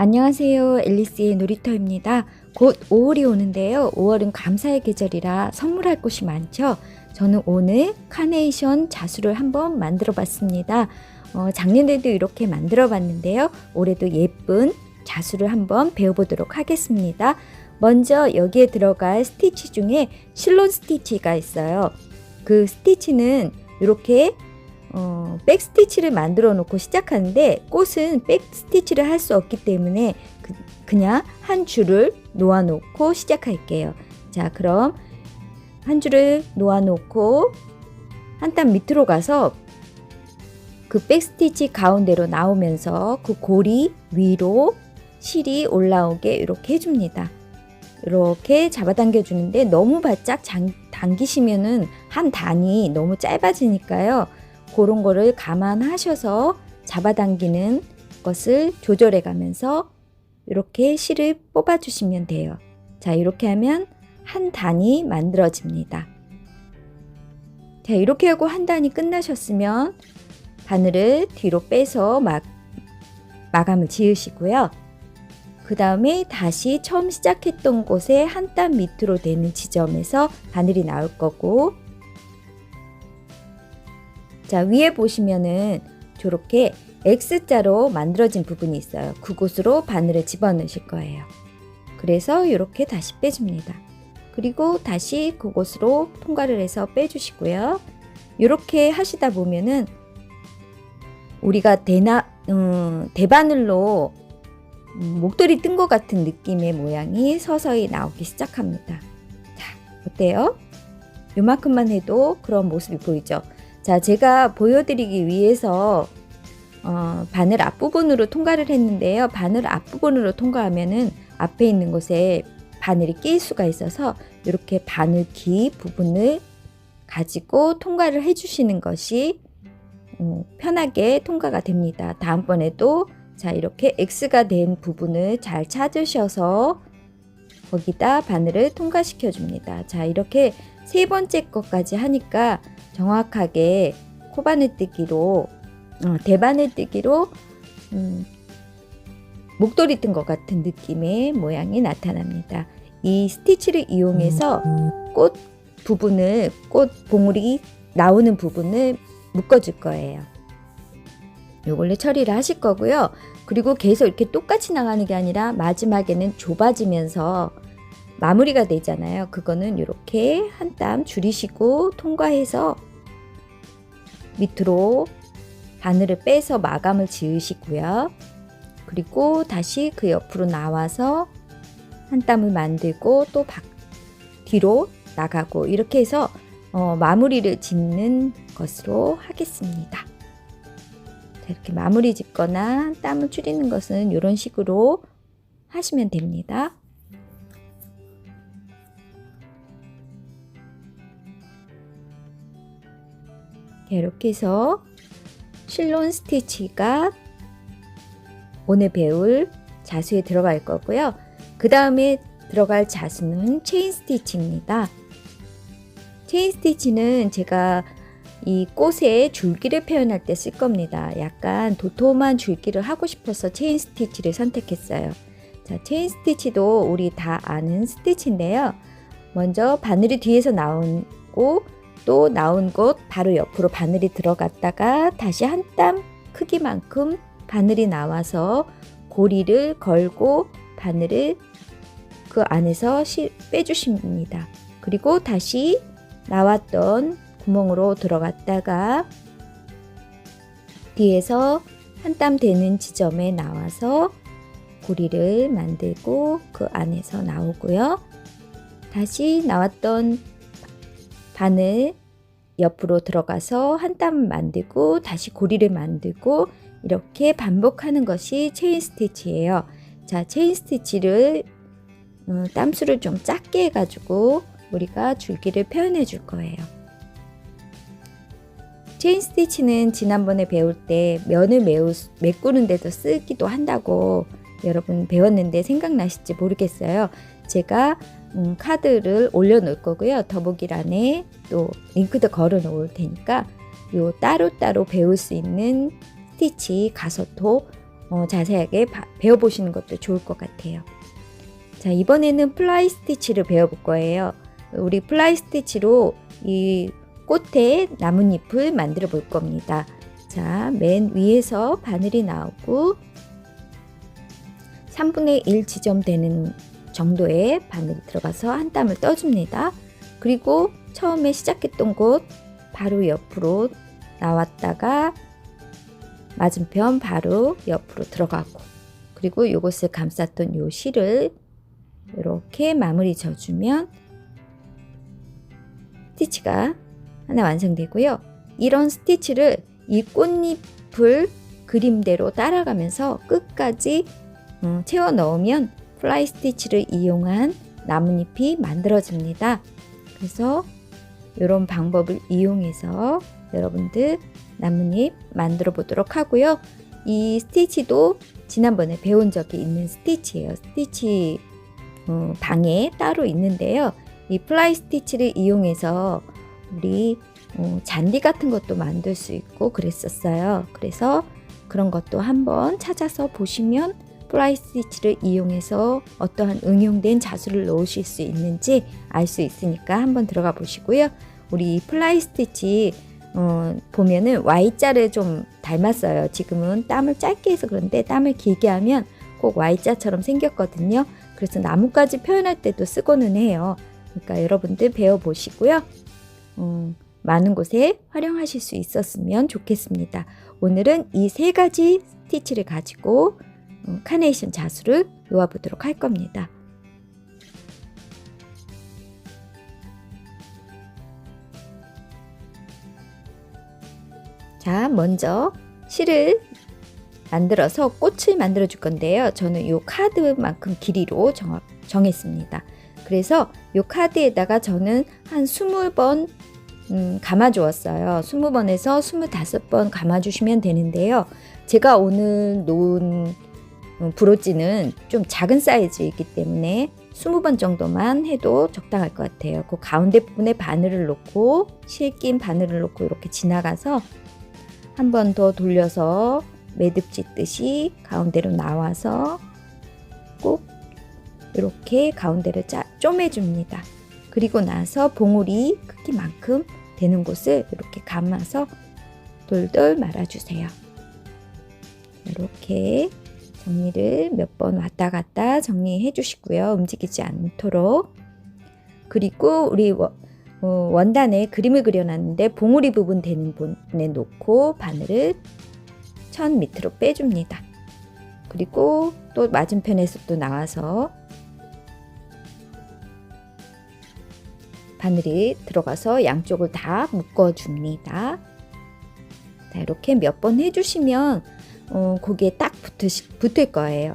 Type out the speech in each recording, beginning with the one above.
안녕하세요. 앨리스의 놀이터입니다. 곧 5월이 오는데요. 5월은 감사의 계절이라 선물할 곳이 많죠. 저는 오늘 카네이션 자수를 한번 만들어 봤습니다. 작년에도 이렇게 만들어 봤는데요. 올해도 예쁜 자수를 한번 배워보도록 하겠습니다. 먼저 여기에 들어갈 스티치 중에 실론 스티치가 있어요. 그 스티치는 이렇게 백 스티치를 만들어 놓고 시작하는데 꽃은 백 스티치를 할 수 없기 때문에 그냥 한 줄을 놓아 놓고 시작할게요. 자, 그럼 한 줄을 놓아 놓고 한 땀 밑으로 가서 그 백 스티치 가운데로 나오면서 그 고리 위로 실이 올라오게 이렇게 해줍니다. 이렇게 잡아당겨 주는데 너무 바짝 당기시면은 한 단이 너무 짧아지니까요. 그런 거를 감안하셔서 잡아당기는 것을 조절해 가면서 이렇게 실을 뽑아 주시면 돼요. 자, 이렇게 하면 한 단이 만들어집니다. 자, 이렇게 하고 한 단이 끝나셨으면 바늘을 뒤로 빼서 마감을 지으시고요. 그 다음에 다시 처음 시작했던 곳에 한 땀 밑으로 되는 지점에서 바늘이 나올 거고, 자, 위에 보시면은 저렇게 X자로 만들어진 부분이 있어요. 그곳으로 바늘을 집어넣으실 거예요. 그래서 이렇게 다시 빼줍니다. 그리고 다시 그곳으로 통과를 해서 빼주시고요. 이렇게 하시다 보면은 우리가 대바늘로 목도리 뜬 것 같은 느낌의 모양이 서서히 나오기 시작합니다. 자, 어때요? 요만큼만 해도 그런 모습이 보이죠? 자, 제가 보여드리기 위해서 바늘 앞부분으로 통과를 했는데요. 바늘 앞부분으로 통과하면은 앞에 있는 곳에 바늘이 낄 수가 있어서 이렇게 바늘 기 부분을 가지고 통과를 해주시는 것이 편하게 통과가 됩니다. 다음번에도 자, 이렇게 X가 된 부분을 잘 찾으셔서 거기다 바늘을 통과시켜 줍니다. 자, 이렇게 세 번째 것까지 하니까 정확하게 코바늘 뜨기로 대바늘 뜨기로 목도리 뜬 것 같은 느낌의 모양이 나타납니다. 이 스티치를 이용해서 꽃 봉우리 나오는 부분을 묶어줄 거예요. 요걸로 처리를 하실 거고요. 그리고 계속 이렇게 똑같이 나가는 게 아니라 마지막에는 좁아지면서 마무리가 되잖아요. 그거는 이렇게 한 땀 줄이시고 통과해서 밑으로 바늘을 빼서 마감을 지으시고요. 그리고 다시 그 옆으로 나와서 한 땀을 만들고 또 뒤로 나가고 이렇게 해서 마무리를 짓는 것으로 하겠습니다. 자, 이렇게 마무리 짓거나 땀을 줄이는 것은 이런 식으로 하시면 됩니다. 이렇게 해서 실론 스티치가 오늘 배울 자수에 들어갈 거고요. 그 다음에 들어갈 자수는 체인 스티치입니다. 체인 스티치는 제가 이 꽃의 줄기를 표현할 때 쓸 겁니다. 약간 도톰한 줄기를 하고 싶어서 체인 스티치를 선택했어요. 자, 체인 스티치도 우리 다 아는 스티치인데요. 먼저 바늘이 뒤에서 나오고 또 나온 곳 바로 옆으로 바늘이 들어갔다가 다시 한 땀 크기만큼 바늘이 나와서 고리를 걸고 바늘을 그 안에서 빼주십니다. 그리고 다시 나왔던 구멍으로 들어갔다가 뒤에서 한 땀 되는 지점에 나와서 고리를 만들고 그 안에서 나오고요. 다시 나왔던 바늘 옆으로 들어가서 한 땀 만들고 다시 고리를 만들고 이렇게 반복하는 것이 체인 스티치예요. 자, 체인 스티치를 땀수를 좀 작게 해가지고 우리가 줄기를 표현해 줄 거예요. 체인 스티치는 지난번에 배울 때 면을 메꾸는 데도 쓰기도 한다고 여러분 배웠는데 생각나실지 모르겠어요. 제가 카드를 올려놓을 거고요. 더보기란에 또 링크도 걸어 놓을 테니까 요 따로따로 배울 수 있는 스티치 가서도 자세하게 배워보시는 것도 좋을 것 같아요. 자, 이번에는 플라이 스티치를 배워볼 거예요. 우리 플라이 스티치로 이 꽃에 나뭇잎을 만들어 볼 겁니다. 자, 맨 위에서 바늘이 나오고 3분의 1 지점 되는 정도의 바늘이 들어가서 한 땀을 떠줍니다. 그리고 처음에 시작했던 곳 바로 옆으로 나왔다가 맞은편 바로 옆으로 들어가고, 그리고 이것을 감쌌던 요 실을 이렇게 마무리 져주면 스티치가 하나 완성되고요. 이런 스티치를 이 꽃잎을 그림대로 따라가면서 끝까지 채워 넣으면 플라이 스티치를 이용한 나뭇잎이 만들어집니다. 그래서 이런 방법을 이용해서 여러분들 나뭇잎 만들어 보도록 하고요. 이 스티치도 지난번에 배운 적이 있는 스티치예요. 스티치 방에 따로 있는데요. 이 플라이 스티치를 이용해서 우리 잔디 같은 것도 만들 수 있고 그랬었어요. 그래서 그런 것도 한번 찾아서 보시면 플라이 스티치를 이용해서 어떠한 응용된 자수를 넣으실 수 있는지 알 수 있으니까 한번 들어가 보시고요. 우리 플라이 스티치 보면은 Y자를 좀 닮았어요. 지금은 땀을 짧게 해서 그런데 땀을 길게 하면 꼭 Y자처럼 생겼거든요. 그래서 나뭇가지 표현할 때도 쓰고는 해요. 그러니까 여러분들 배워보시고요. 많은 곳에 활용하실 수 있었으면 좋겠습니다. 오늘은 이 세 가지 스티치를 가지고 카네이션 자수를 놓아보도록 할 겁니다. 자, 먼저 실을 만들어서 꽃을 만들어 줄 건데요. 저는 이 카드만큼 길이로 정했습니다. 그래서 이 카드에다가 저는 한 20번 감아 주었어요. 20번에서 25번 감아 주시면 되는데요. 제가 오늘 놓은 브로치는 좀 작은 사이즈이기 때문에 20번 정도만 해도 적당할 것 같아요. 그 가운데 부분에 바늘을 놓고 실긴 바늘을 놓고 이렇게 지나가서 한 번 더 돌려서 매듭 짓듯이 가운데로 나와서 꼭 이렇게 가운데를 쪼매줍니다. 그리고 나서 봉우리 크기만큼 되는 곳을 이렇게 감아서 돌돌 말아주세요. 이렇게 정리를 몇 번 왔다 갔다 정리해 주시고요. 움직이지 않도록. 그리고 우리 원단에 그림을 그려놨는데 봉우리 부분 되는 부분에 놓고 바늘을 천 밑으로 빼줍니다. 그리고 또 맞은편에서 또 나와서 바늘이 들어가서 양쪽을 다 묶어줍니다. 자, 이렇게 몇 번 해주시면 거기에 딱 붙을 거예요.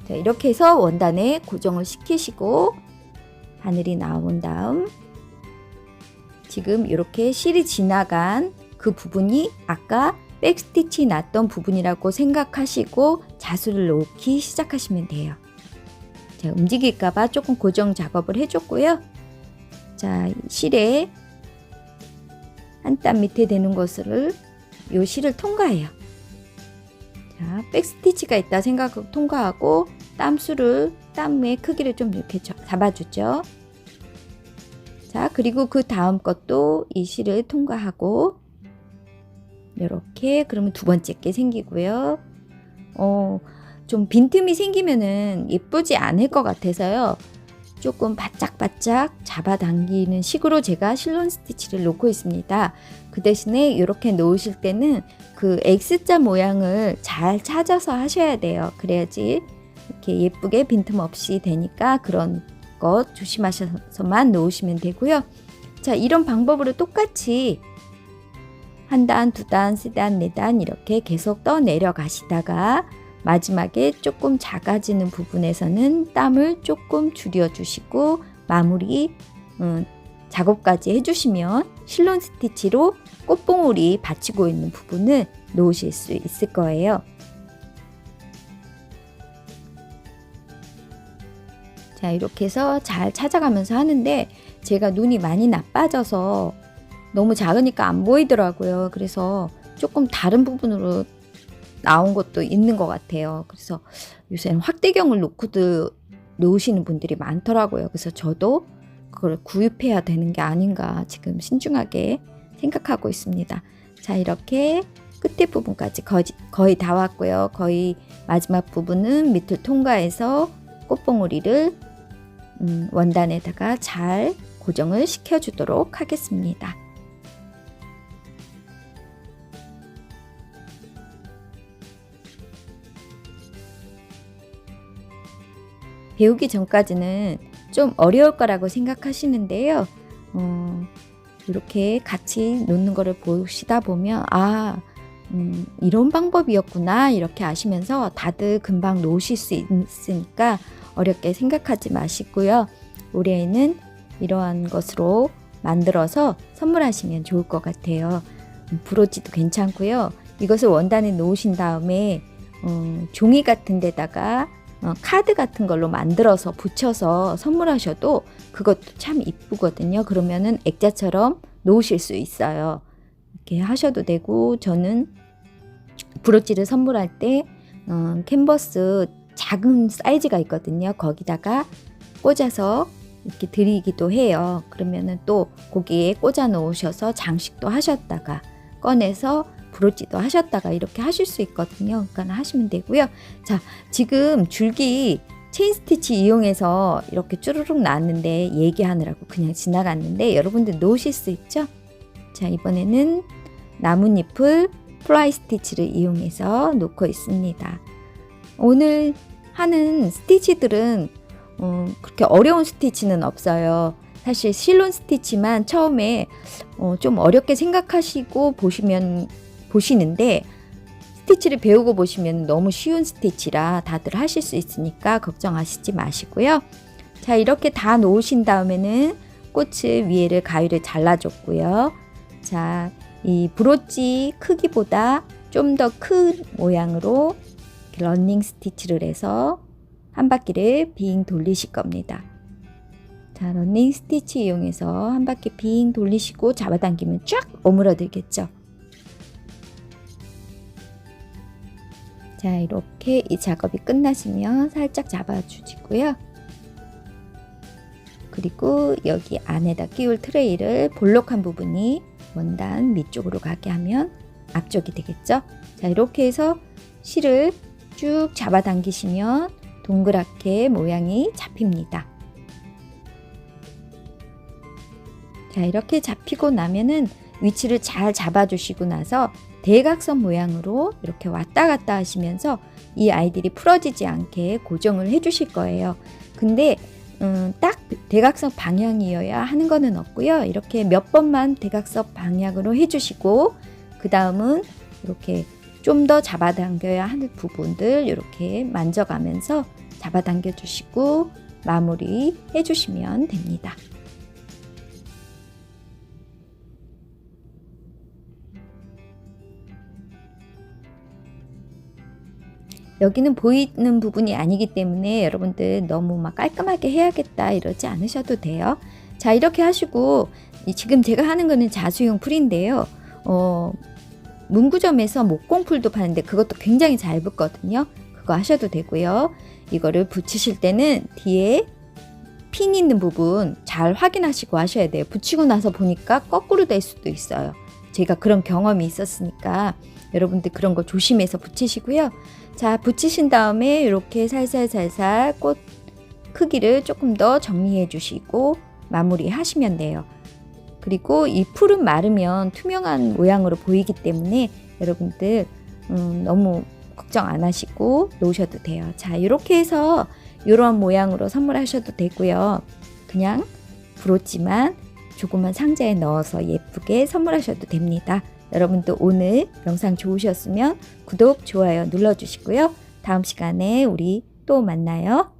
자, 이렇게 해서 원단에 고정을 시키시고 바늘이 나온 다음 지금 이렇게 실이 지나간 그 부분이 아까 백스티치 났던 부분이라고 생각하시고 자수를 놓기 시작하시면 돼요. 자, 움직일까봐 조금 고정 작업을 해줬고요. 자, 실에 한 땀 밑에 되는 것을 이 실을 통과해요. 자, 백스티치가 있다 생각하고 통과하고 땀의 크기를 좀 이렇게 잡아주죠. 자, 그리고 그 다음 것도 이 실을 통과하고 이렇게 그러면 두 번째 게 생기고요. 좀 빈틈이 생기면은 예쁘지 않을 것 같아서요. 조금 바짝바짝 잡아당기는 식으로 제가 실론 스티치를 놓고 있습니다. 그 대신에 이렇게 놓으실 때는 그 X자 모양을 잘 찾아서 하셔야 돼요. 그래야지 이렇게 예쁘게 빈틈 없이 되니까 그런 것 조심하셔서만 놓으시면 되고요. 자, 이런 방법으로 똑같이 한 단, 두 단, 세 단, 네 단 이렇게 계속 떠 내려가시다가 마지막에 조금 작아지는 부분에서는 땀을 조금 줄여주시고 마무리 작업까지 해주시면 실론 스티치로 꽃봉오리 받치고 있는 부분을 놓으실 수 있을 거예요. 자, 이렇게 해서 잘 찾아가면서 하는데 제가 눈이 많이 나빠져서 너무 작으니까 안 보이더라고요. 그래서 조금 다른 부분으로 나온 것도 있는 것 같아요. 그래서 요새는 확대경을 놓고도 놓으시는 분들이 많더라고요. 그래서 저도 그걸 구입해야 되는 게 아닌가 지금 신중하게 생각하고 있습니다. 자, 이렇게 끝에 부분까지 거의 다 왔고요. 거의 마지막 부분은 밑을 통과해서 꽃봉오리를 원단에다가 잘 고정을 시켜주도록 하겠습니다. 배우기 전까지는 좀 어려울 거라고 생각하시는데요. 이렇게 같이 놓는 거를 보시다 보면 이런 방법이었구나 이렇게 아시면서 다들 금방 놓으실 수 있으니까 어렵게 생각하지 마시고요. 올해에는 이러한 것으로 만들어서 선물하시면 좋을 것 같아요. 브로치도 괜찮고요. 이것을 원단에 놓으신 다음에 종이 같은 데다가 카드 같은 걸로 만들어서 붙여서 선물하셔도 그것도 참 이쁘거든요. 그러면은 액자처럼 놓으실 수 있어요. 이렇게 하셔도 되고, 저는 브로치를 선물할 때 캔버스 작은 사이즈가 있거든요. 거기다가 꽂아서 이렇게 드리기도 해요. 그러면은 또 거기에 꽂아 놓으셔서 장식도 하셨다가 꺼내서 브로치도 하셨다가 이렇게 하실 수 있거든요. 그러니까 하시면 되고요. 자, 지금 줄기 체인 스티치 이용해서 이렇게 쭈루룩 나왔는데 얘기하느라고 그냥 지나갔는데 여러분들 놓으실 수 있죠? 자, 이번에는 나뭇잎을 플라이 스티치를 이용해서 놓고 있습니다. 오늘 하는 스티치들은 그렇게 어려운 스티치는 없어요. 사실 실론 스티치만 처음에 좀 어렵게 생각하시고 보시는데 스티치를 배우고 보시면 너무 쉬운 스티치라 다들 하실 수 있으니까 걱정하시지 마시고요. 자, 이렇게 다 놓으신 다음에는 꽃을 위에를 가위를 잘라줬고요. 자, 이 브로치 크기보다 좀 더 큰 모양으로 러닝 스티치를 해서 한 바퀴를 빙 돌리실 겁니다. 자, 러닝 스티치 이용해서 한 바퀴 빙 돌리시고 잡아당기면 쫙 오므러들겠죠. 자, 이렇게 이 작업이 끝나시면 살짝 잡아주시고요. 그리고 여기 안에다 끼울 트레이를 볼록한 부분이 원단 밑쪽으로 가게 하면 앞쪽이 되겠죠. 자, 이렇게 해서 실을 쭉 잡아당기시면 동그랗게 모양이 잡힙니다. 자, 이렇게 잡히고 나면은 위치를 잘 잡아주시고 나서 대각선 모양으로 이렇게 왔다 갔다 하시면서 이 아이들이 풀어지지 않게 고정을 해주실 거예요. 근데 딱 대각선 방향이어야 하는 거는 없고요. 이렇게 몇 번만 대각선 방향으로 해주시고 그 다음은 이렇게 좀 더 잡아당겨야 할 부분들 이렇게 만져가면서 잡아당겨 주시고 마무리 해주시면 됩니다. 여기는 보이는 부분이 아니기 때문에 여러분들 너무 막 깔끔하게 해야겠다 이러지 않으셔도 돼요. 자, 이렇게 하시고 지금 제가 하는 거는 자수용 풀인데요. 문구점에서 목공풀도 파는데 그것도 굉장히 잘 붙거든요. 그거 하셔도 되고요. 이거를 붙이실 때는 뒤에 핀 있는 부분 잘 확인하시고 하셔야 돼요. 붙이고 나서 보니까 거꾸로 될 수도 있어요. 제가 그런 경험이 있었으니까 여러분들 그런 거 조심해서 붙이시고요. 자, 붙이신 다음에 이렇게 살살살살 꽃 크기를 조금 더 정리해 주시고 마무리 하시면 돼요. 그리고 이 풀은 마르면 투명한 모양으로 보이기 때문에 여러분들 너무 걱정 안 하시고 놓으셔도 돼요. 자, 이렇게 해서 이런 모양으로 선물하셔도 되고요. 그냥 브로치만 조그만 상자에 넣어서 예쁘게 선물하셔도 됩니다. 여러분도 오늘 영상 좋으셨으면 구독, 좋아요 눌러주시고요. 다음 시간에 우리 또 만나요.